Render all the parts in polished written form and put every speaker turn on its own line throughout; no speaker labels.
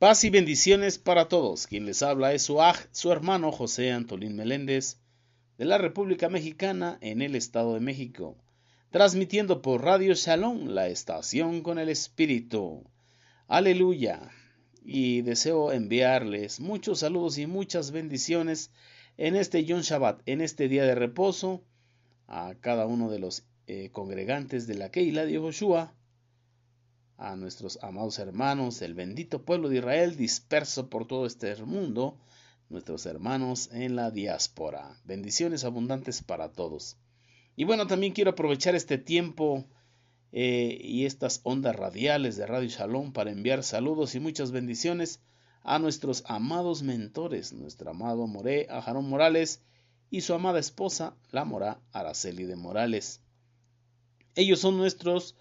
Paz y bendiciones para todos. Quien les habla es su hermano José Antolín Meléndez, de la República Mexicana en el Estado de México, transmitiendo por Radio Shalom, la estación con el Espíritu. Aleluya. Y deseo enviarles muchos saludos y muchas bendiciones en este Yom Shabbat, en este día de reposo, a cada uno de los congregantes de la Keilah de Yehoshua, a nuestros amados hermanos, el bendito pueblo de Israel disperso por todo este mundo, nuestros hermanos en la diáspora. Bendiciones abundantes para todos. Y bueno, también quiero aprovechar este tiempo y estas ondas radiales de Radio Shalom para enviar saludos y muchas bendiciones a nuestros amados mentores, nuestro amado Moré Ajarón Morales y su amada esposa, la Morá Araceli de Morales. Ellos son nuestros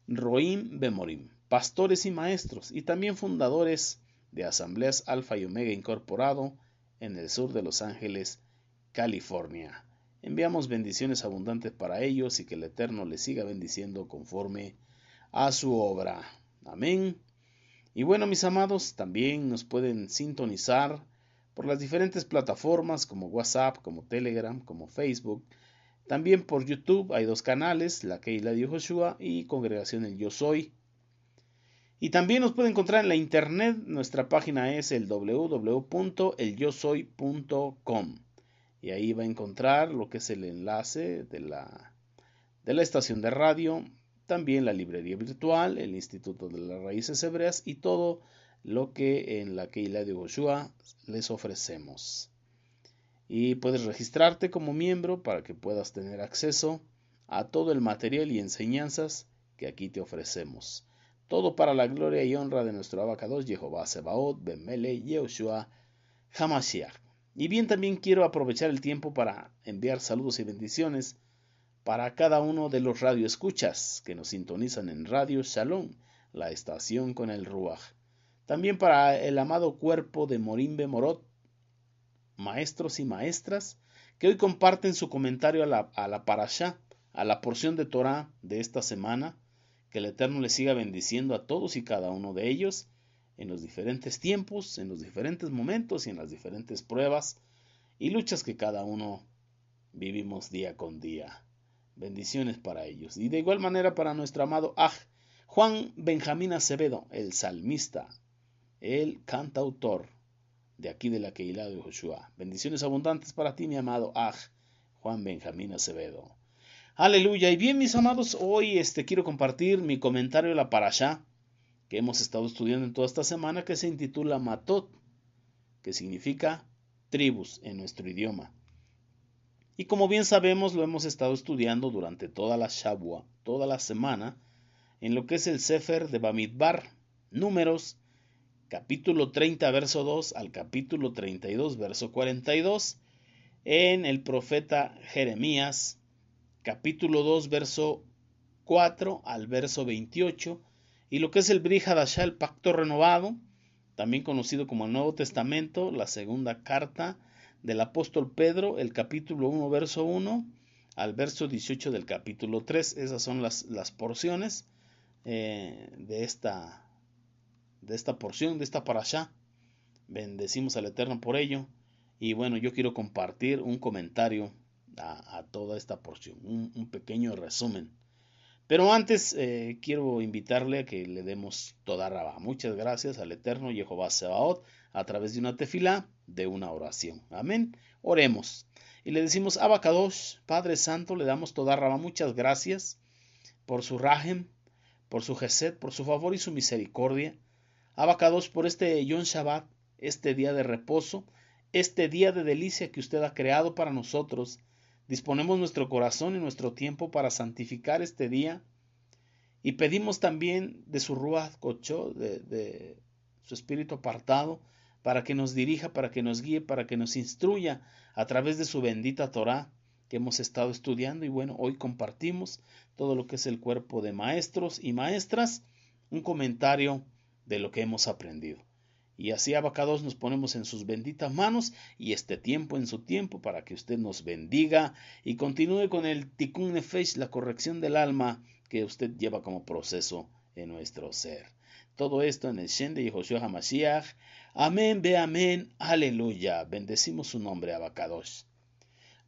Roim Bemorim, pastores y maestros, y también fundadores de Asambleas Alfa y Omega Incorporado en el sur de Los Ángeles, California. Enviamos bendiciones abundantes para ellos y que el Eterno les siga bendiciendo conforme a su obra. Amén. Y bueno, mis amados, también nos pueden sintonizar por las diferentes plataformas como WhatsApp, como Telegram, como Facebook. También por YouTube hay dos canales, la Keilah de Yehoshua y Congregación El Yo Soy. Y también nos puede encontrar en la internet, nuestra página es el www.elyosoy.com. Y ahí va a encontrar lo que es el enlace de la estación de radio, también la librería virtual, el Instituto de las Raíces Hebreas y todo lo que en la Keilah de Yehoshua les ofrecemos. Y puedes registrarte como miembro para que puedas tener acceso a todo el material y enseñanzas que aquí te ofrecemos. Todo para la gloria y honra de nuestro abacados Jehová Sebaot, Bemele, Yehoshua, Hamashiach. Y bien, también quiero aprovechar el tiempo para enviar saludos y bendiciones para cada uno de los radioescuchas que nos sintonizan en Radio Shalom, la estación con el Ruach. También para el amado cuerpo de Morim Bemorot, maestros y maestras que hoy comparten su comentario a la parashá, a la porción de Torah de esta semana. Que el Eterno les siga bendiciendo a todos y cada uno de ellos en los diferentes tiempos, en los diferentes momentos y en las diferentes pruebas y luchas que cada uno vivimos día con día. Bendiciones para ellos. Y de igual manera para nuestro amado Juan Benjamín Acevedo, el salmista, el cantautor de aquí de la Keilah de Yehoshua. Bendiciones abundantes para ti, mi amado Juan Benjamín Acevedo. Aleluya. Y bien, mis amados, hoy quiero compartir mi comentario de la parashá que hemos estado estudiando en toda esta semana, que se intitula Matot, que significa tribus en nuestro idioma. Y como bien sabemos, lo hemos estado estudiando durante toda la Shabua, toda la semana, en lo que es el Sefer de Bamidbar, Números, capítulo 30, verso 2 al capítulo 32, verso 42, en el profeta Jeremías, capítulo 2, verso 4 al verso 28, y lo que es el Brit Hadashah, el pacto renovado, también conocido como el Nuevo Testamento, la segunda carta del apóstol Pedro, el capítulo 1, verso 1 al verso 18 del capítulo 3. Esas son las porciones de esta porción, de esta parashá. Bendecimos al Eterno por ello. Y bueno, yo quiero compartir un comentario a toda esta porción, un pequeño resumen. Pero antes quiero invitarle a que le demos toda rabá. Muchas gracias al Eterno Jehová Sebaot a través de una tefilá, de una oración. Amén. Oremos. Y le decimos, Abacadosh, Padre Santo, le damos toda rabá. Muchas gracias por su rajem, por su gesed, por su favor y su misericordia. Abacadosh, por este Yom Shabbat, este día de reposo, este día de delicia que usted ha creado para nosotros. Disponemos nuestro corazón y nuestro tiempo para santificar este día y pedimos también de su Ruach Kocho, de su espíritu apartado, para que nos dirija, para que nos guíe, para que nos instruya a través de su bendita Torah que hemos estado estudiando. Y bueno, hoy compartimos todo lo que es el cuerpo de maestros y maestras, un comentario de lo que hemos aprendido. Y así, Abacados, nos ponemos en sus benditas manos y este tiempo en su tiempo para que usted nos bendiga y continúe con el Tikkun Nefesh, la corrección del alma que usted lleva como proceso en nuestro ser. Todo esto en el Shen de Yehoshua HaMashiach. Amén, ve amén, aleluya. Bendecimos su nombre, Abacadosh.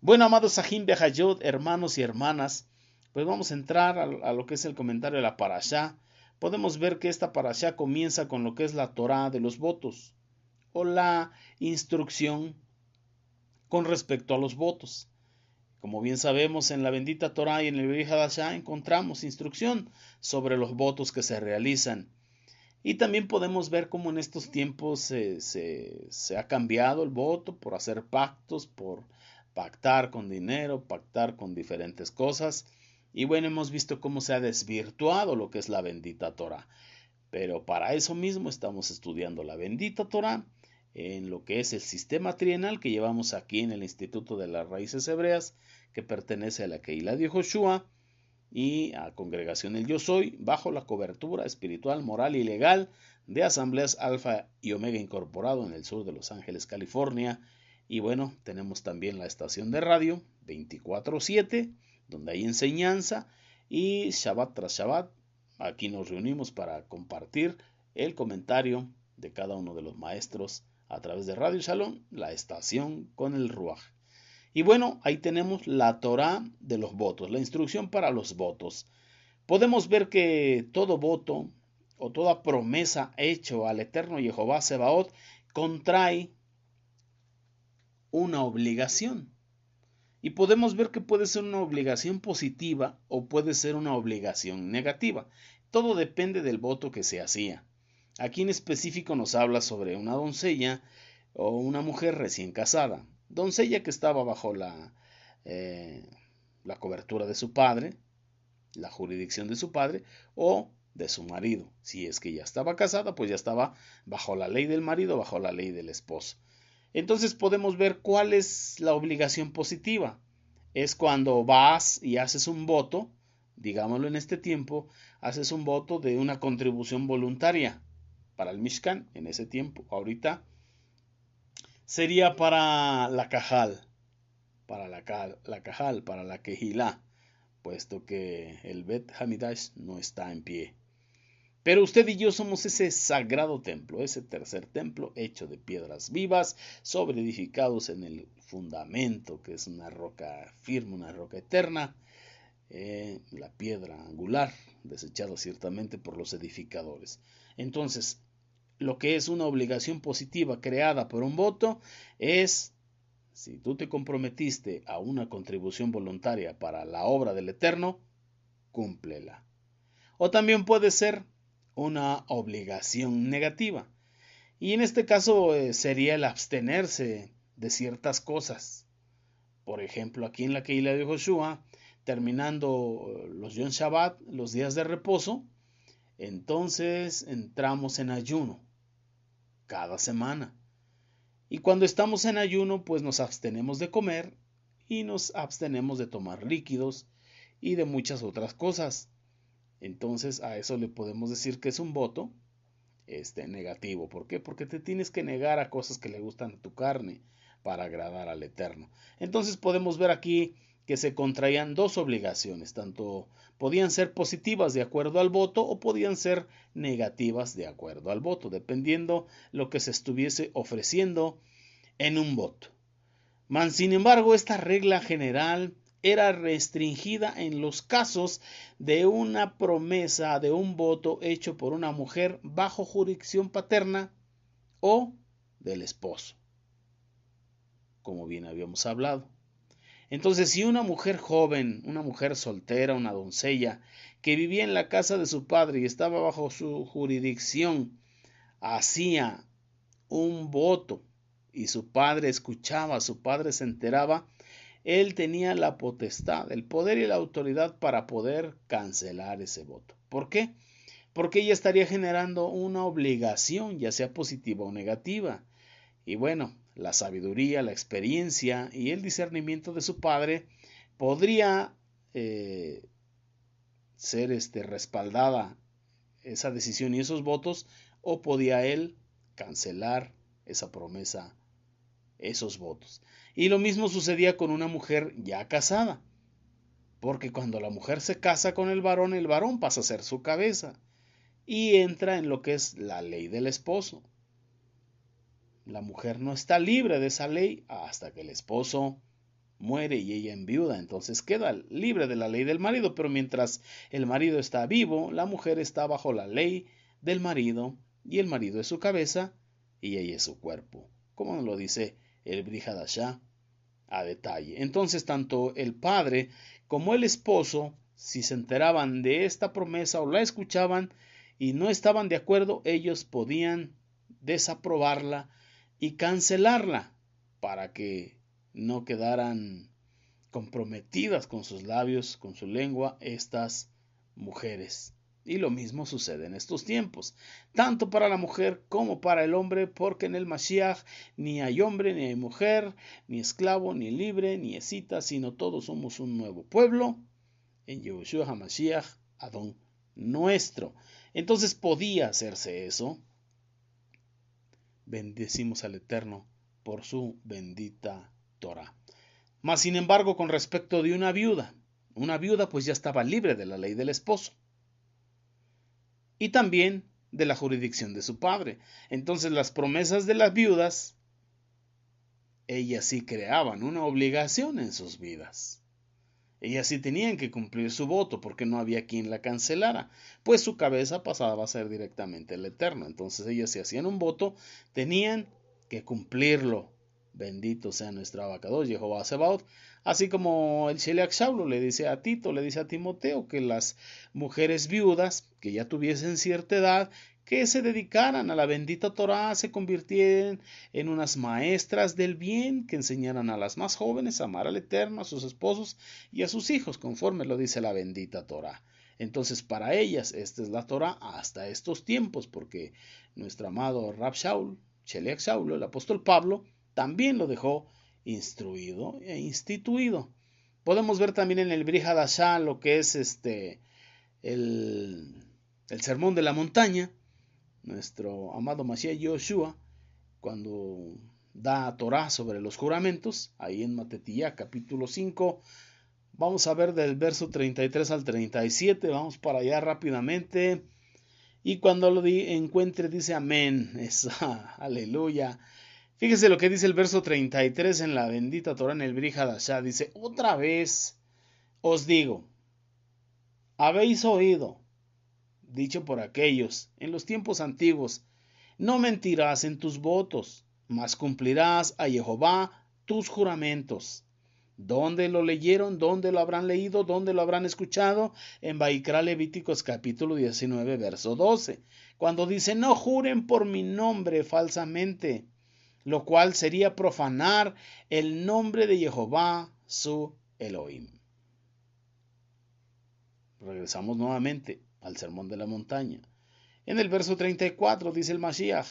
Bueno, amados Sahim Behayot, hermanos y hermanas, pues vamos a entrar a lo que es el comentario de la parashá. Podemos ver que esta parashá comienza con lo que es la Torá de los votos, o la instrucción con respecto a los votos. Como bien sabemos, en la bendita Torá y en el Brit Hadashah encontramos instrucción sobre los votos que se realizan. Y también podemos ver cómo en estos tiempos se ha cambiado el voto por hacer pactos, por pactar con dinero, pactar con diferentes cosas. Y bueno, hemos visto cómo se ha desvirtuado lo que es la bendita Torá. Pero para eso mismo estamos estudiando la bendita Torá en lo que es el sistema trienal que llevamos aquí en el Instituto de las Raíces Hebreas, que pertenece a la Keilah de Yehoshua y a Congregación El Yo Soy, bajo la cobertura espiritual, moral y legal de Asambleas Alfa y Omega Incorporado en el sur de Los Ángeles, California. Y bueno, tenemos también la estación de radio 24/7, donde hay enseñanza, y Shabbat tras Shabbat, aquí nos reunimos para compartir el comentario de cada uno de los maestros a través de Radio Shalom, la estación con el Ruach. Y bueno, ahí tenemos la Torá de los votos, la instrucción para los votos. Podemos ver que todo voto o toda promesa hecho al eterno Jehová Sebaot contrae una obligación. Y podemos ver que puede ser una obligación positiva o puede ser una obligación negativa. Todo depende del voto que se hacía. Aquí en específico nos habla sobre una doncella o una mujer recién casada. Doncella que estaba bajo la cobertura de su padre, la jurisdicción de su padre o de su marido. Si es que ya estaba casada, pues ya estaba bajo la ley del marido, bajo la ley del esposo. Entonces podemos ver cuál es la obligación positiva. Es cuando vas y haces un voto, digámoslo en este tiempo, haces un voto de una contribución voluntaria para el Mishkan en ese tiempo. Ahorita sería para la Cajal, para la Kehilá, puesto que el Bet Hamidash no está en pie. Pero usted y yo somos ese sagrado templo, ese tercer templo hecho de piedras vivas, sobreedificados en el fundamento, que es una roca firme, una roca eterna, la piedra angular, desechada ciertamente por los edificadores. Entonces, lo que es una obligación positiva creada por un voto es, si tú te comprometiste a una contribución voluntaria para la obra del Eterno, cúmplela. O también puede ser una obligación negativa. Y en este caso sería el abstenerse de ciertas cosas. Por ejemplo, aquí en la Keilah de Yehoshua, terminando los Yom Shabbat, los días de reposo, entonces entramos en ayuno cada semana. Y cuando estamos en ayuno, pues nos abstenemos de comer y nos abstenemos de tomar líquidos y de muchas otras cosas. Entonces a eso le podemos decir que es un voto negativo. ¿Por qué? Porque te tienes que negar a cosas que le gustan a tu carne para agradar al Eterno. Entonces podemos ver aquí que se contraían dos obligaciones, tanto podían ser positivas de acuerdo al voto o podían ser negativas de acuerdo al voto, dependiendo lo que se estuviese ofreciendo en un voto. Sin embargo, esta regla general era restringida en los casos de una promesa de un voto hecho por una mujer bajo jurisdicción paterna o del esposo, como bien habíamos hablado. Entonces, si una mujer joven, una mujer soltera, una doncella, que vivía en la casa de su padre y estaba bajo su jurisdicción, hacía un voto y su padre escuchaba, su padre se enteraba, él tenía la potestad, el poder y la autoridad para poder cancelar ese voto. ¿Por qué? Porque ella estaría generando una obligación, ya sea positiva o negativa. Y bueno, la sabiduría, la experiencia y el discernimiento de su padre podría ser respaldada esa decisión y esos votos, o podía él cancelar esa promesa, esos votos. Y lo mismo sucedía con una mujer ya casada, porque cuando la mujer se casa con el varón pasa a ser su cabeza. y entra en lo que es la ley del esposo. La mujer no está libre de esa ley hasta que el esposo muere y ella enviuda, entonces queda libre de la ley del marido, pero mientras el marido está vivo, la mujer está bajo la ley del marido y el marido es su cabeza y ella es su cuerpo, como nos lo dice el Brit Hadashah a detalle. Entonces tanto el padre como el esposo, si se enteraban de esta promesa o la escuchaban y no estaban de acuerdo, ellos podían desaprobarla y cancelarla para que no quedaran comprometidas con sus labios, con su lengua, estas mujeres. Y lo mismo sucede en estos tiempos, tanto para la mujer como para el hombre, porque en el Mashiach ni hay hombre, ni hay mujer, ni esclavo, ni libre, ni escita, sino todos somos un nuevo pueblo, en Yehoshua HaMashiach, Adón nuestro. Entonces podía hacerse eso. Bendecimos al Eterno por su bendita Torah. Mas, sin embargo, con respecto de una viuda pues ya estaba libre de la ley del esposo y también de la jurisdicción de su padre. Entonces las promesas de las viudas, ellas sí creaban una obligación en sus vidas. Ellas sí tenían que cumplir su voto porque no había quien la cancelara, pues su cabeza pasaba a ser directamente el Eterno. Entonces ellas si hacían un voto, tenían que cumplirlo. Bendito sea nuestro Abacados, Jehová Sebaot. Así como el Sheliach Shaulo le dice a Tito, le dice a Timoteo, que las mujeres viudas que ya tuviesen cierta edad, que se dedicaran a la bendita Torah, se convirtieran en unas maestras del bien, que enseñaran a las más jóvenes a amar al Eterno, a sus esposos y a sus hijos, conforme lo dice la bendita Torah. Entonces, para ellas, esta es la Torah hasta estos tiempos, porque nuestro amado Rab Shaul, Sheliach Shaulo, el apóstol Pablo, también lo dejó instruido e instituido. Podemos ver también en el Brit Hadashah lo que es el sermón de la montaña. Nuestro amado Mashiach Yoshua, cuando da Torah sobre los juramentos, ahí en Matetiyá, capítulo 5, vamos a ver del verso 33 al 37, vamos para allá rápidamente, y cuando lo encuentre dice amén, aleluya. Fíjese lo que dice el verso 33 en la bendita Torah en el Brit Hadashah, dice, otra vez os digo, habéis oído, dicho por aquellos en los tiempos antiguos, no mentirás en tus votos, mas cumplirás a Jehová tus juramentos. ¿Dónde lo leyeron? ¿Dónde lo habrán leído? ¿Dónde lo habrán escuchado? En Vaikra Levíticos capítulo 19, verso 12, cuando dice, no juren por mi nombre falsamente, lo cual sería profanar el nombre de Jehová su Elohim. Regresamos nuevamente al sermón de la montaña. En el verso 34 dice el Mashiach,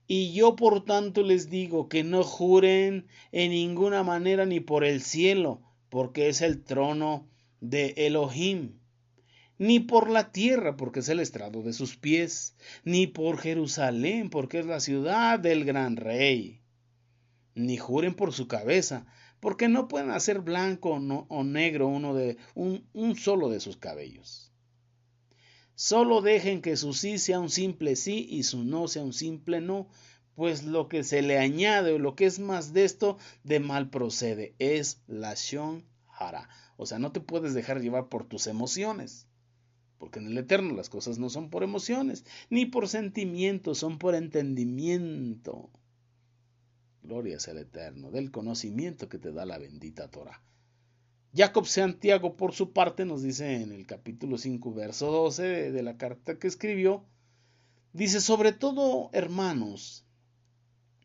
y yo por tanto les digo que no juren en ninguna manera ni por el cielo, porque es el trono de Elohim, ni por la tierra, porque es el estrado de sus pies, ni por Jerusalén, porque es la ciudad del gran rey, ni juren por su cabeza, porque no pueden hacer blanco o negro un solo de sus cabellos. Solo dejen que su sí sea un simple sí y su no sea un simple no, pues lo que se le añade o lo que es más de esto, de mal procede, es lashon hara. O sea, no te puedes dejar llevar por tus emociones, porque en el Eterno las cosas no son por emociones, ni por sentimientos, son por entendimiento. Gloria sea al Eterno, del conocimiento que te da la bendita Torah. Jacob Santiago, por su parte, nos dice en el capítulo 5, verso 12 de la carta que escribió, dice, sobre todo, hermanos,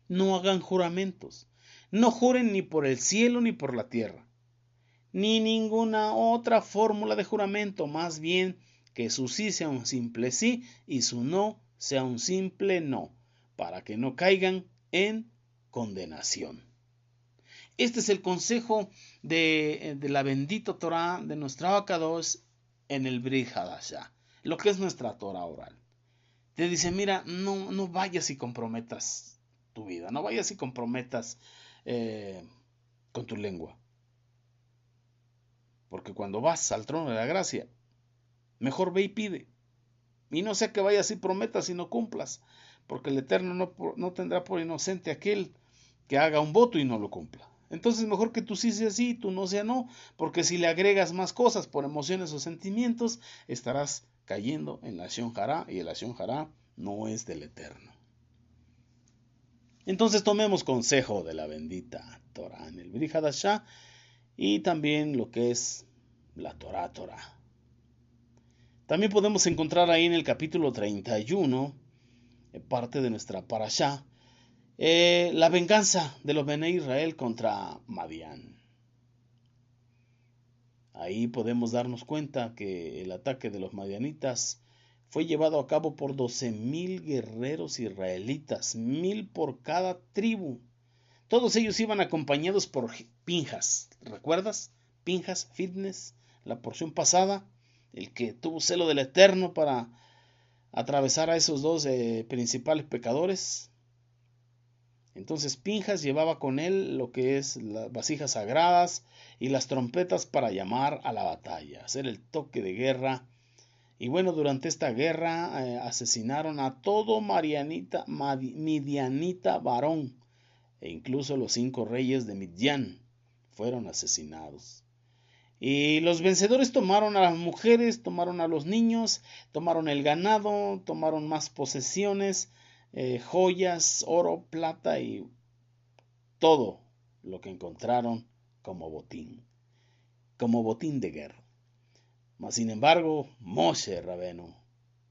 no hagan juramentos, no juren ni por el cielo ni por la tierra, ni ninguna otra fórmula de juramento, más bien que su sí sea un simple sí y su no sea un simple no, para que no caigan en condenación. Este es el consejo de la bendita Torah de nuestro Abacados en el Brit Hadashah, lo que es nuestra Torah oral. Te dice, mira, no vayas y comprometas tu vida, no vayas y comprometas con tu lengua. Porque cuando vas al trono de la gracia, mejor ve y pide. Y no sea que vayas y prometas y no cumplas, porque el Eterno no tendrá por inocente aquel que haga un voto y no lo cumpla. Entonces mejor que tú sí sea sí, tú no sea no, porque si le agregas más cosas por emociones o sentimientos, estarás cayendo en la Shon Hará, y la Shon Hará no es del Eterno. Entonces tomemos consejo de la bendita Torah en el Brit Hadashah y también lo que es la Torah. También podemos encontrar ahí en el capítulo 31, parte de nuestra parashá, la venganza de los Bene Israel contra Madián. Ahí podemos darnos cuenta que el ataque de los madianitas fue llevado a cabo por 12,000 guerreros israelitas, 1,000 por cada tribu. Todos ellos iban acompañados por Pinjas. ¿Recuerdas? Pinjas, Fitness, la porción pasada, el que tuvo celo del Eterno para atravesar a esos dos principales pecadores. Entonces Pinjas llevaba con él lo que es las vasijas sagradas y las trompetas para llamar a la batalla, hacer el toque de guerra. Y bueno, durante esta guerra asesinaron a todo midianita varón, e incluso los 5 reyes de Midian fueron asesinados. Y los vencedores tomaron a las mujeres, tomaron a los niños, tomaron el ganado, tomaron más posesiones, joyas, oro, plata y todo lo que encontraron como botín de guerra. Mas sin embargo, Moshe Rabenu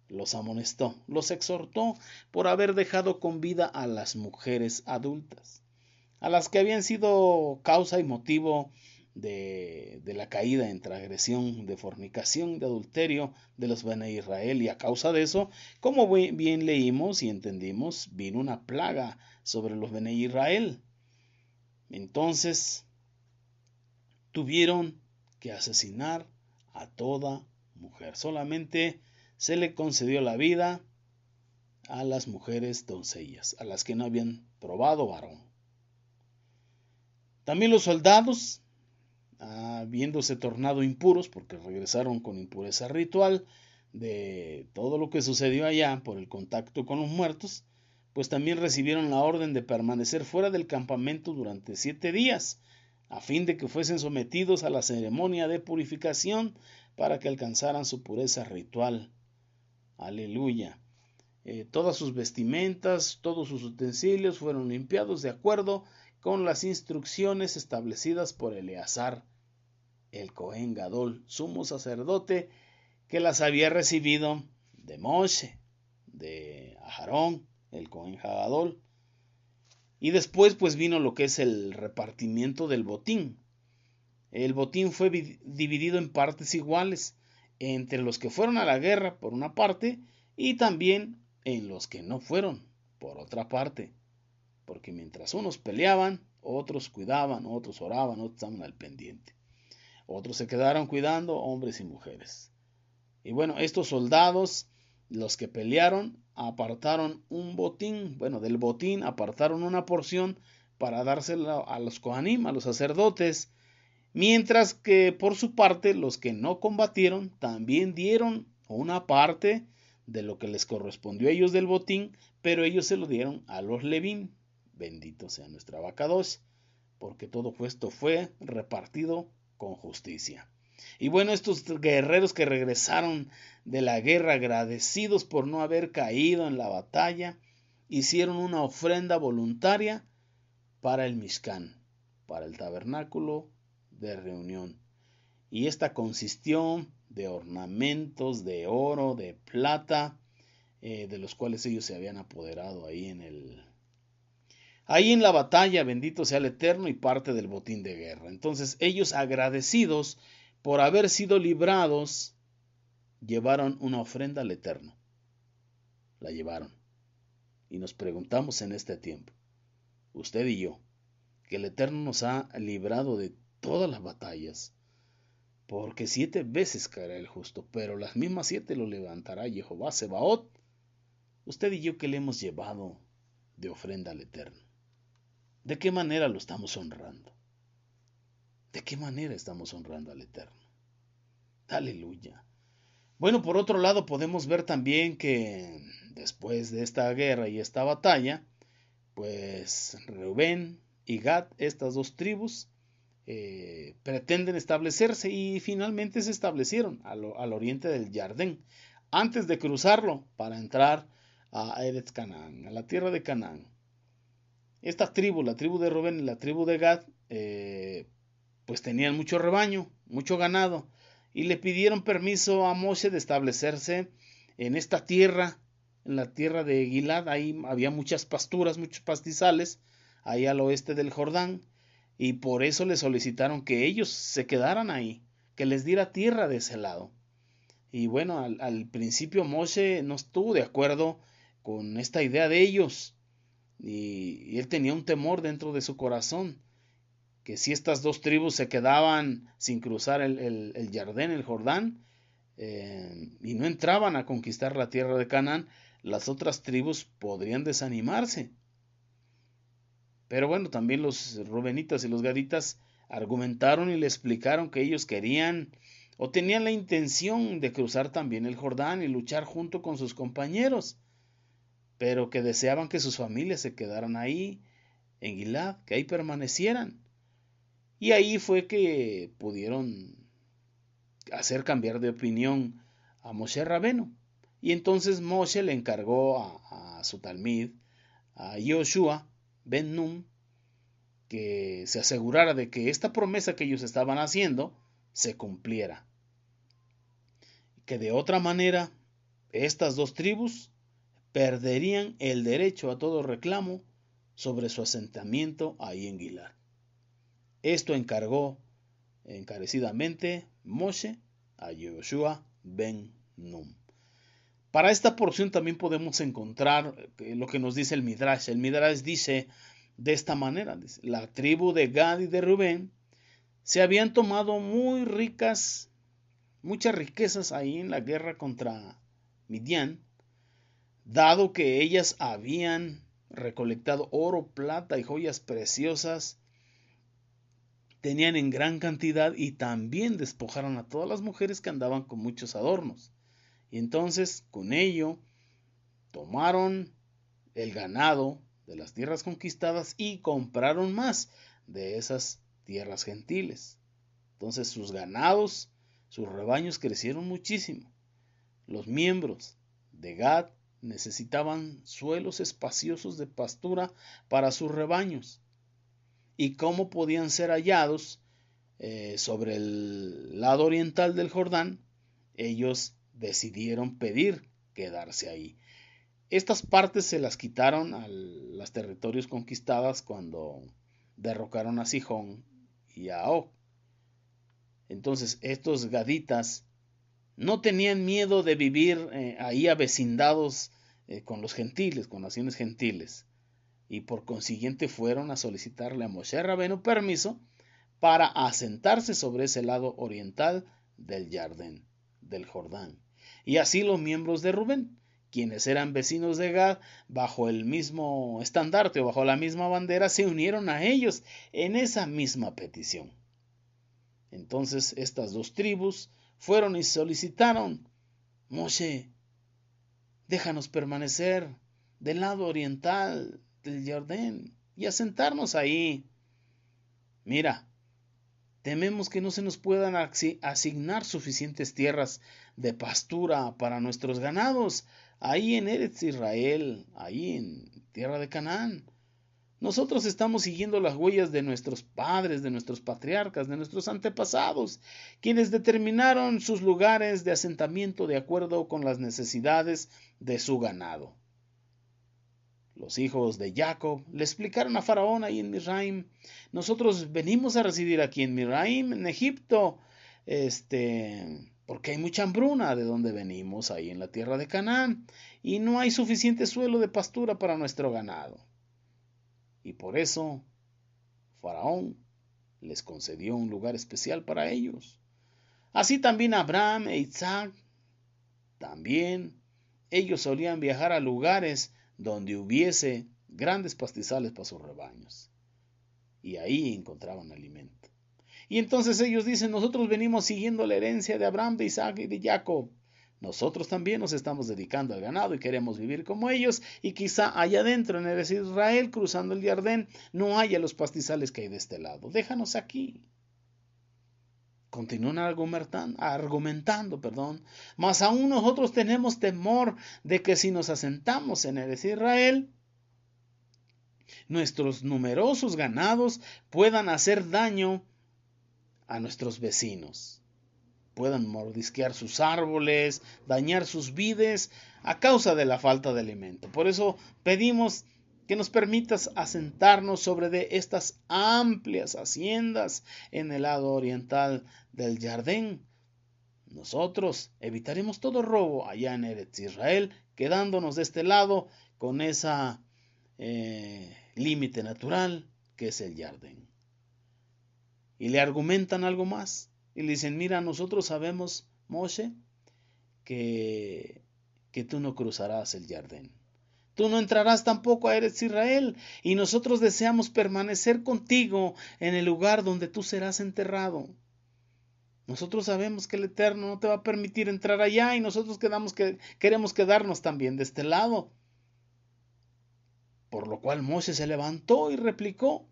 los amonestó, los exhortó por haber dejado con vida a las mujeres adultas, a las que habían sido causa y motivo de la caída en transgresión, de fornicación, de adulterio de los Bene Israel, y a causa de eso, como bien leímos y entendimos, vino una plaga sobre los Bene Israel. Entonces tuvieron que asesinar a toda mujer. Solamente se le concedió la vida a las mujeres doncellas, a las que no habían probado varón. También los soldados, habiéndose tornado impuros, porque regresaron con impureza ritual de todo lo que sucedió allá por el contacto con los muertos, pues también recibieron la orden de permanecer fuera del campamento durante 7 días, a fin de que fuesen sometidos a la ceremonia de purificación para que alcanzaran su pureza ritual. Aleluya. Todas sus vestimentas, todos sus utensilios fueron limpiados de acuerdo con las instrucciones establecidas por Eleazar, el Cohen Gadol, sumo sacerdote, que las había recibido de Moshe, de Aarón, el Cohen Gadol. Y después pues vino lo que es el repartimiento del botín. El botín fue dividido en partes iguales entre los que fueron a la guerra por una parte y también en los que no fueron por otra parte. Porque mientras unos peleaban, otros cuidaban, otros oraban, otros estaban al pendiente. Otros se quedaron cuidando, hombres y mujeres. Y bueno, estos soldados, los que pelearon, apartaron un botín. Bueno, del botín apartaron una porción para dársela a los Kohanim, a los sacerdotes. Mientras que por su parte, los que no combatieron también dieron una parte de lo que les correspondió a ellos del botín, pero ellos se lo dieron a los Levín. Bendito sea nuestra abacados, porque todo esto fue repartido con justicia. Y bueno, estos guerreros que regresaron de la guerra agradecidos por no haber caído en la batalla, hicieron una ofrenda voluntaria para el Mishkan, para el tabernáculo de reunión. Y esta consistió de ornamentos de oro, de plata, de los cuales ellos se habían apoderado ahí en la batalla, bendito sea el Eterno, y parte del botín de guerra. Entonces ellos, agradecidos por haber sido librados, llevaron una ofrenda al Eterno. La llevaron. Y nos preguntamos en este tiempo, usted y yo, que el Eterno nos ha librado de todas las batallas, porque 7 veces caerá el justo, pero las mismas 7 lo levantará Jehová Sebaot. Usted y yo, que le hemos llevado de ofrenda al Eterno, ¿de qué manera lo estamos honrando? ¿De qué manera estamos honrando al Eterno? Aleluya. Bueno, por otro lado podemos ver también que después de esta guerra y esta batalla, pues Reubén y Gad, estas dos tribus, pretenden establecerse y finalmente se establecieron al oriente del Jardín, antes de cruzarlo para entrar a Eretz Canaán, a la tierra de Canaán. Esta tribu, la tribu de Rubén y la tribu de Gad, pues tenían mucho rebaño, mucho ganado, y le pidieron permiso a Moshe de establecerse en esta tierra, en la tierra de Gilad. Ahí había muchas pasturas, muchos pastizales, ahí al oeste del Jordán, y por eso le solicitaron que ellos se quedaran ahí, que les diera tierra de ese lado. Y bueno, al principio Moshe no estuvo de acuerdo con esta idea de ellos, y él tenía un temor dentro de su corazón, que si estas dos tribus se quedaban sin cruzar el Jardín, el Jordán, y no entraban a conquistar la tierra de Canaán, las otras tribus podrían desanimarse. Pero bueno, también los rubenitas y los gaditas argumentaron y le explicaron que ellos querían o tenían la intención de cruzar también el Jordán y luchar junto con sus compañeros, pero que deseaban que sus familias se quedaran ahí, en Gilad, que ahí permanecieran. Y ahí fue que pudieron hacer cambiar de opinión a Moshe Rabeno. Y entonces Moshe le encargó a su talmid, a Yoshua ben Nun, que se asegurara de que esta promesa que ellos estaban haciendo se cumpliera. Que de otra manera, estas dos tribus perderían el derecho a todo reclamo sobre su asentamiento ahí en Gilad. Esto encargó encarecidamente Moshe a Yoshua ben Nun. Para esta porción también podemos encontrar lo que nos dice el Midrash. El Midrash dice de esta manera: la tribu de Gad y de Rubén se habían tomado muchas riquezas ahí en la guerra contra Midian, dado que ellas habían recolectado oro, plata y joyas preciosas, tenían en gran cantidad, y también despojaron a todas las mujeres que andaban con muchos adornos. Y entonces con ello tomaron el ganado de las tierras conquistadas y compraron más de esas tierras gentiles. Entonces sus ganados, sus rebaños crecieron muchísimo. Los miembros de Gad necesitaban suelos espaciosos de pastura para sus rebaños. ¿Y cómo podían ser hallados? Sobre el lado oriental del Jordán, ellos decidieron pedir quedarse ahí. Estas partes se las quitaron a los territorios conquistados cuando derrocaron a Sihón y a Og. Entonces estos gaditas no tenían miedo de vivir ahí avecindados con los gentiles, con naciones gentiles, y por consiguiente fueron a solicitarle a Moshe Rabenu permiso para asentarse sobre ese lado oriental del Jardín, del Jordán. Y así los miembros de Rubén, quienes eran vecinos de Gad, bajo el mismo estandarte o bajo la misma bandera, se unieron a ellos en esa misma petición. Entonces estas dos tribus fueron y solicitaron: Moshe, déjanos permanecer del lado oriental del Jardín y asentarnos ahí. Mira, tememos que no se nos puedan asignar suficientes tierras de pastura para nuestros ganados ahí en Eretz Israel, ahí en tierra de Canaán. Nosotros estamos siguiendo las huellas de nuestros padres, de nuestros patriarcas, de nuestros antepasados, quienes determinaron sus lugares de asentamiento de acuerdo con las necesidades de su ganado. Los hijos de Jacob le explicaron a Faraón ahí en Misraim: nosotros venimos a residir aquí en Misraim, en Egipto, porque hay mucha hambruna de donde venimos, ahí en la tierra de Canaán, y no hay suficiente suelo de pastura para nuestro ganado. Y por eso Faraón les concedió un lugar especial para ellos. Así también Abraham e Isaac, también ellos solían viajar a lugares donde hubiese grandes pastizales para sus rebaños, y ahí encontraban alimento. Y entonces ellos dicen: nosotros venimos siguiendo la herencia de Abraham, de Isaac y de Jacob. Nosotros también nos estamos dedicando al ganado y queremos vivir como ellos, y quizá allá adentro en Eretz Israel, cruzando el Jardín, no haya los pastizales que hay de este lado. Déjanos aquí. Continúan argumentando, mas aún nosotros tenemos temor de que si nos asentamos en Eretz Israel, nuestros numerosos ganados puedan hacer daño a nuestros vecinos, puedan mordisquear sus árboles, dañar sus vides a causa de la falta de alimento. Por eso pedimos que nos permitas asentarnos sobre de estas amplias haciendas en el lado oriental del Jardín. Nosotros evitaremos todo robo allá en Eretz Israel, quedándonos de este lado con esa límite natural que es el Jardín. Y le argumentan algo más. Y le dicen, mira, nosotros sabemos, Moshe, que tú no cruzarás el Jardín. Tú no entrarás tampoco a Eretz Israel. Y nosotros deseamos permanecer contigo en el lugar donde tú serás enterrado. Nosotros sabemos que el Eterno no te va a permitir entrar allá y nosotros queremos quedarnos también de este lado. Por lo cual Moshe se levantó y replicó,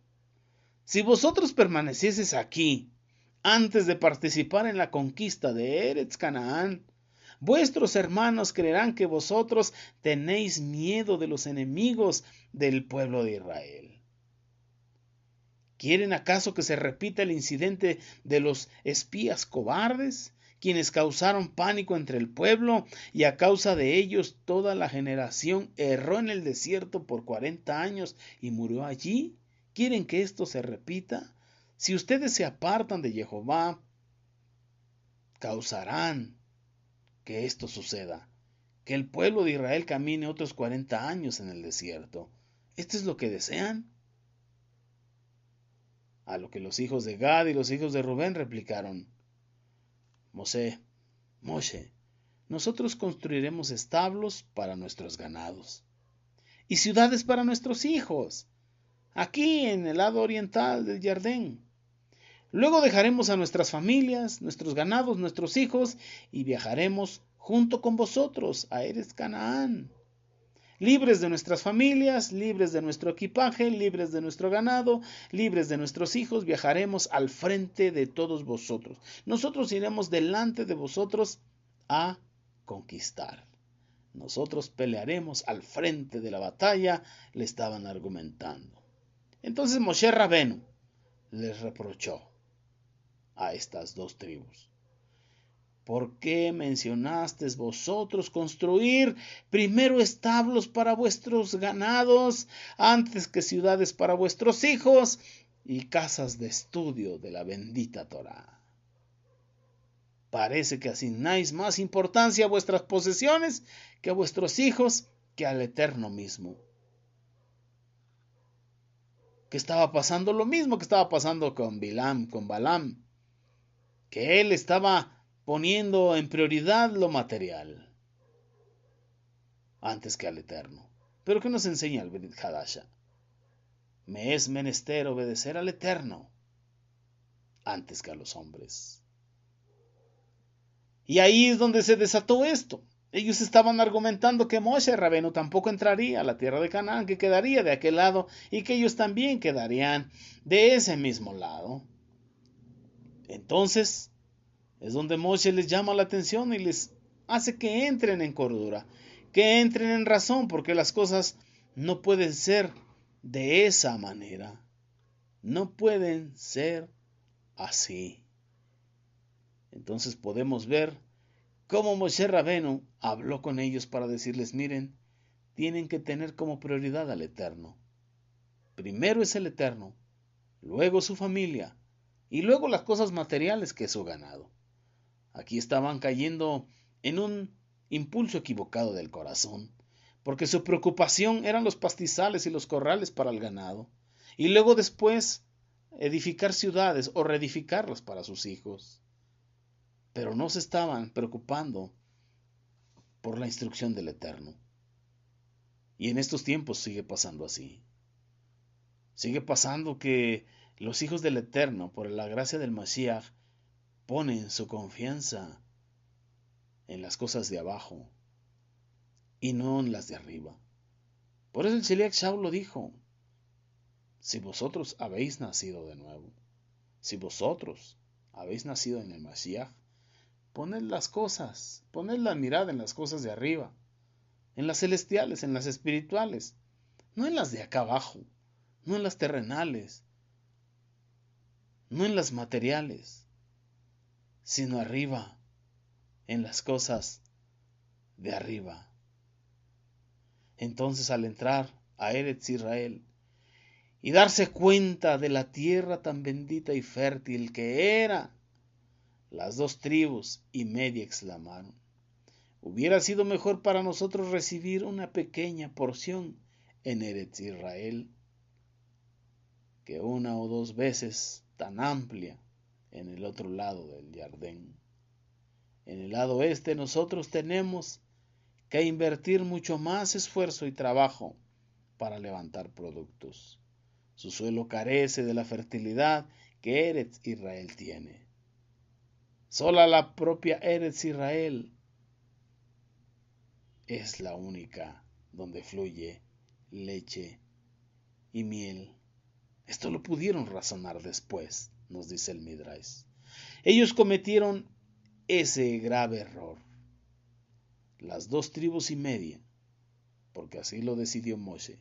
si vosotros permanecieseis aquí antes de participar en la conquista de Eretz Canaán, vuestros hermanos creerán que vosotros tenéis miedo de los enemigos del pueblo de Israel. ¿Quieren acaso que se repita el incidente de los espías cobardes, quienes causaron pánico entre el pueblo y a causa de ellos toda la generación erró en el desierto por 40 años y murió allí? ¿Quieren que esto se repita? Si ustedes se apartan de Jehová, causarán que esto suceda, que el pueblo de Israel camine otros 40 años en el desierto. ¿Esto es lo que desean? A lo que los hijos de Gad y los hijos de Rubén replicaron, Moshe, nosotros construiremos establos para nuestros ganados y ciudades para nuestros hijos, aquí en el lado oriental del Jardín. Luego dejaremos a nuestras familias, nuestros ganados, nuestros hijos, y viajaremos junto con vosotros a Eretz Canaán. Libres de nuestras familias, libres de nuestro equipaje, libres de nuestro ganado, libres de nuestros hijos, viajaremos al frente de todos vosotros. Nosotros iremos delante de vosotros a conquistar. Nosotros pelearemos al frente de la batalla, le estaban argumentando. Entonces Moshe Rabenu les reprochó a estas dos tribus. ¿Por qué mencionasteis vosotros construir primero establos para vuestros ganados, antes que ciudades para vuestros hijos y casas de estudio de la bendita Torá? Parece que asignáis más importancia a vuestras posesiones que a vuestros hijos, que al Eterno mismo. Que estaba pasando lo mismo que estaba pasando con Balaam, que él estaba poniendo en prioridad lo material antes que al Eterno. Pero ¿qué nos enseña el Brit Hadasha? Me es menester obedecer al Eterno antes que a los hombres. Y ahí es donde se desató esto. Ellos estaban argumentando que Moshe Rabenu tampoco entraría a la tierra de Canaán, que quedaría de aquel lado y que ellos también quedarían de ese mismo lado. Entonces es donde Moshe les llama la atención y les hace que entren en cordura, que entren en razón, porque las cosas no pueden ser de esa manera. No pueden ser así. Entonces podemos ver cómo Moshe Rabenu habló con ellos para decirles, miren, tienen que tener como prioridad al Eterno. Primero es el Eterno, luego su familia, y luego las cosas materiales que es su ganado. Aquí estaban cayendo en un impulso equivocado del corazón, porque su preocupación eran los pastizales y los corrales para el ganado, y luego después edificar ciudades o reedificarlas para sus hijos. Pero no se estaban preocupando por la instrucción del Eterno. Y en estos tiempos sigue pasando así. Sigue pasando que los hijos del Eterno, por la gracia del Mashiach, ponen su confianza en las cosas de abajo y no en las de arriba. Por eso el Sheliach Shaul lo dijo: si vosotros habéis nacido de nuevo, si vosotros habéis nacido en el Mashiach, poned la mirada en las cosas de arriba, en las celestiales, en las espirituales, no en las de acá abajo, no en las terrenales, no en las materiales, sino arriba, en las cosas de arriba. Entonces, al entrar a Eretz Israel y darse cuenta de la tierra tan bendita y fértil que era, las 2 tribus y media exclamaron: hubiera sido mejor para nosotros recibir una pequeña porción en Eretz Israel que 1 o 2 veces tan amplia en el otro lado del Jardín. En el lado este nosotros tenemos que invertir mucho más esfuerzo y trabajo para levantar productos. Su suelo carece de la fertilidad que Eretz Israel tiene. Sola la propia Eretz Israel es la única donde fluye leche y miel. Esto lo pudieron razonar después, nos dice el Midrash. Ellos cometieron ese grave error. Las 2 tribus y media, porque así lo decidió Moshe.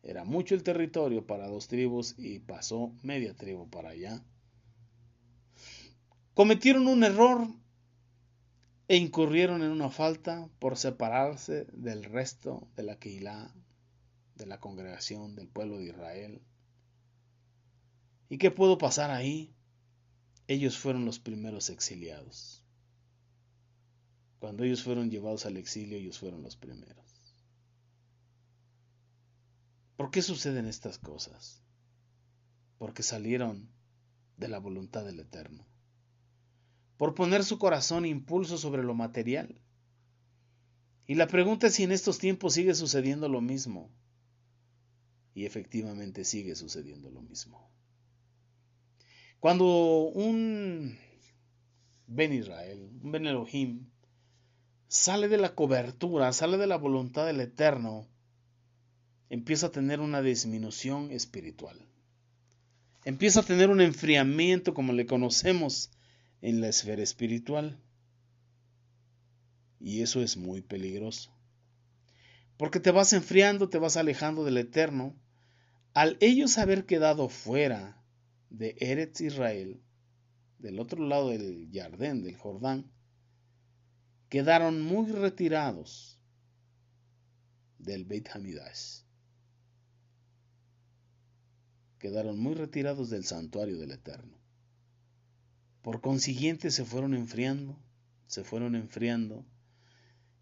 Era mucho el territorio para 2 tribus y pasó media tribu para allá. Cometieron un error e incurrieron en una falta por separarse del resto de la Keilah, de la congregación del pueblo de Israel. ¿Y qué pudo pasar ahí? Ellos fueron los primeros exiliados. Cuando ellos fueron llevados al exilio, ellos fueron los primeros. ¿Por qué suceden estas cosas? Porque salieron de la voluntad del Eterno. Por poner su corazón e impulso sobre lo material. Y la pregunta es si en estos tiempos sigue sucediendo lo mismo. Y efectivamente sigue sucediendo lo mismo. Cuando un Ben Israel, un Ben Elohim, sale de la cobertura, sale de la voluntad del Eterno, empieza a tener una disminución espiritual. Empieza a tener un enfriamiento como le conocemos en la esfera espiritual. Y eso es muy peligroso. Porque te vas enfriando, te vas alejando del Eterno. Al ellos haber quedado fuera de Eretz Israel, del otro lado del Jardín, del Jordán, quedaron muy retirados del Beit Hamidash. Quedaron muy retirados del santuario del Eterno. Por consiguiente se fueron enfriando.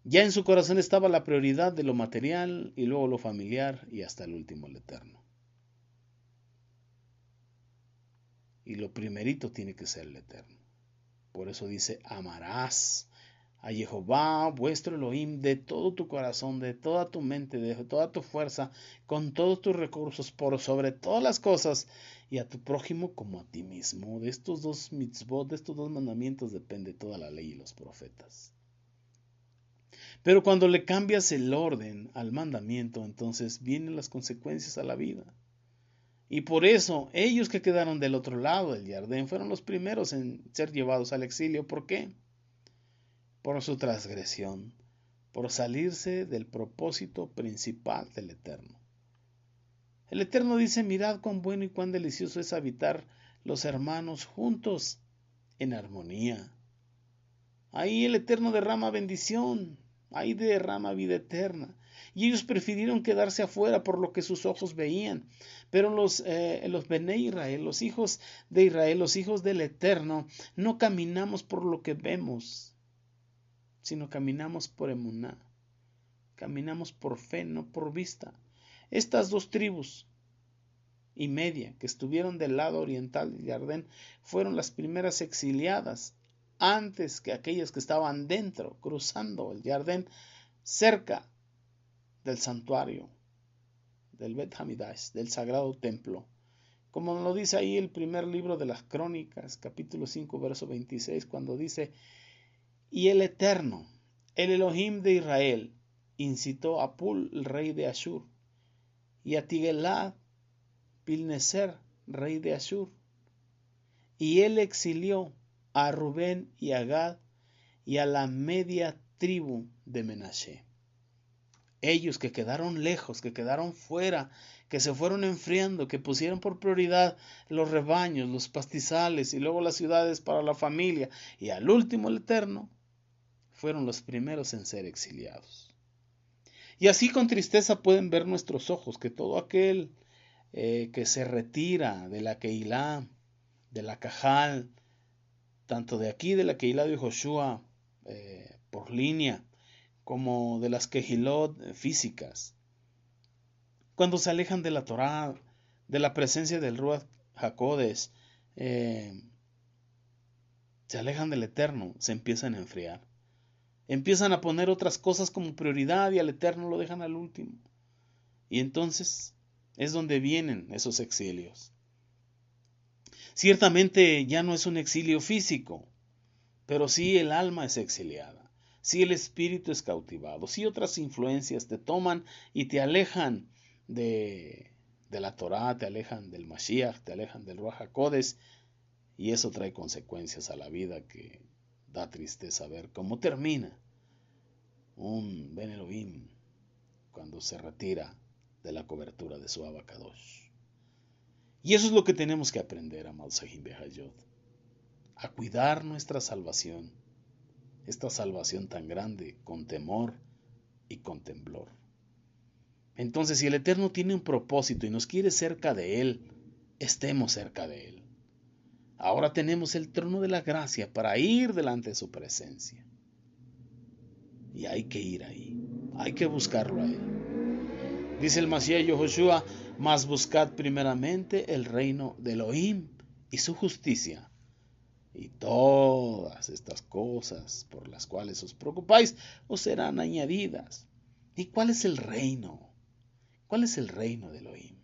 Ya en su corazón estaba la prioridad de lo material y luego lo familiar y hasta el último el Eterno. Y lo primerito tiene que ser el Eterno. Por eso dice: amarás a Jehová vuestro Elohim de todo tu corazón, de toda tu mente, de toda tu fuerza, con todos tus recursos, por sobre todas las cosas, y a tu prójimo como a ti mismo. De estos 2 mitzvot, de estos 2 mandamientos depende toda la ley y los profetas. Pero cuando le cambias el orden al mandamiento, entonces vienen las consecuencias a la vida. Y por eso ellos que quedaron del otro lado del Jardín fueron los primeros en ser llevados al exilio. ¿Por qué? Por su transgresión, por salirse del propósito principal del Eterno. El Eterno dice: mirad cuán bueno y cuán delicioso es habitar los hermanos juntos en armonía. Ahí el Eterno derrama bendición, ahí derrama vida eterna. Y ellos prefirieron quedarse afuera por lo que sus ojos veían. Pero los Benei Israel, los hijos de Israel, los hijos del Eterno, no caminamos por lo que vemos, sino caminamos por emuná. Caminamos por fe, no por vista. Estas 2 tribus y media que estuvieron del lado oriental del Jardín fueron las primeras exiliadas, antes que aquellas que estaban dentro, cruzando el Jardín, cerca del santuario, del Bet Hamidash, del sagrado templo. Como lo dice ahí el primer libro de las Crónicas, capítulo 5, verso 26, cuando dice: y el Eterno El Elohim de Israel incitó a Pul, el rey de Ashur, y a Tigelad-Pilneser, rey de Ashur, y él exilió a Rubén y a Gad y a la media tribu de Menashe. Ellos que quedaron lejos, que quedaron fuera, que se fueron enfriando, que pusieron por prioridad los rebaños, los pastizales y luego las ciudades para la familia, y al último el Eterno, fueron los primeros en ser exiliados. Y así con tristeza pueden ver nuestros ojos que todo aquel que se retira de la Keilah, de la Cajal, tanto de aquí de la Keilah de Joshua por línea, como de las Kehilot físicas, cuando se alejan de la Torá, de la presencia del Ruach HaKodesh, se alejan del Eterno, se empiezan a enfriar. Empiezan a poner otras cosas como prioridad y al Eterno lo dejan al último. Y entonces es donde vienen esos exilios. Ciertamente ya no es un exilio físico, pero sí el alma es exiliada, sí el espíritu es cautivado, sí otras influencias te toman y te alejan de la Torá, te alejan del Mashiach, te alejan del Ruach HaKodesh, y eso trae consecuencias a la vida que da tristeza ver cómo termina un Ben Elohim cuando se retira de la cobertura de su Abacadosh. Y eso es lo que tenemos que aprender, amados Sahim Behayot, a cuidar nuestra salvación, esta salvación tan grande, con temor y con temblor. Entonces, si el Eterno tiene un propósito y nos quiere cerca de Él, estemos cerca de Él. Ahora tenemos el trono de la gracia para ir delante de su presencia. Y hay que ir ahí, hay que buscarlo a Él. Dice el Mashiach Yoshua, mas buscad primeramente el reino de Elohim y su justicia, y todas estas cosas por las cuales os preocupáis os serán añadidas. ¿Y cuál es el reino? ¿Cuál es el reino de Elohim?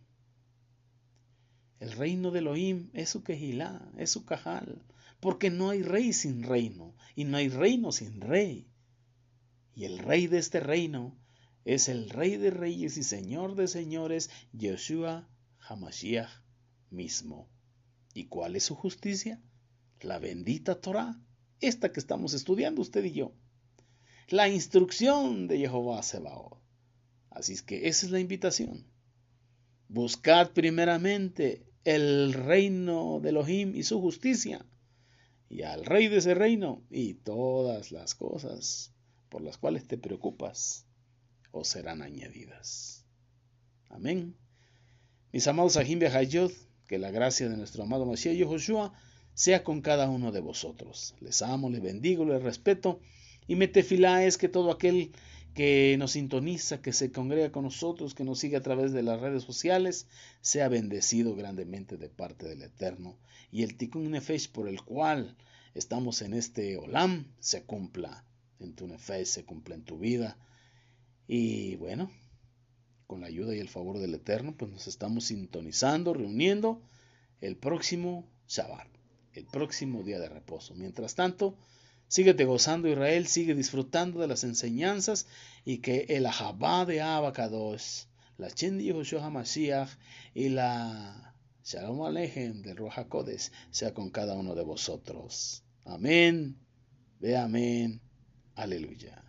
El reino de Elohim es su Kehilá, es su Cajal, porque no hay rey sin reino, y no hay reino sin rey. Y el rey de este reino es el Rey de Reyes y Señor de Señores, Yeshua HaMashiach mismo. ¿Y cuál es su justicia? La bendita Torá, esta que estamos estudiando usted y yo. La instrucción de Jehová Sebaot. Así es que esa es la invitación. Buscad primeramente el reino de Elohim y su justicia, y al rey de ese reino, y todas las cosas por las cuales te preocupas os serán añadidas. Amén. Mis amados Sahim Behayot, que la gracia de nuestro amado Mashiach Yoshua sea con cada uno de vosotros. Les amo, les bendigo, les respeto, y mi tefilá es que todo aquel que nos sintoniza, que se congrega con nosotros, que nos sigue a través de las redes sociales, sea bendecido grandemente de parte del Eterno, y el Tikkun Nefesh por el cual estamos en este Olam se cumpla en tu Nefesh, se cumpla en tu vida. Y bueno, con la ayuda y el favor del Eterno, pues nos estamos sintonizando, reuniendo el próximo Shabbat, el próximo día de reposo. Mientras tanto, síguete gozando, Israel, sigue disfrutando de las enseñanzas, y que el Ahabá de Abacadosh, la Chen de Yehoshua HaMashiach y la Shalom Aleichem del Ruach HaKodesh sea con cada uno de vosotros. Amén, ve amén, aleluya.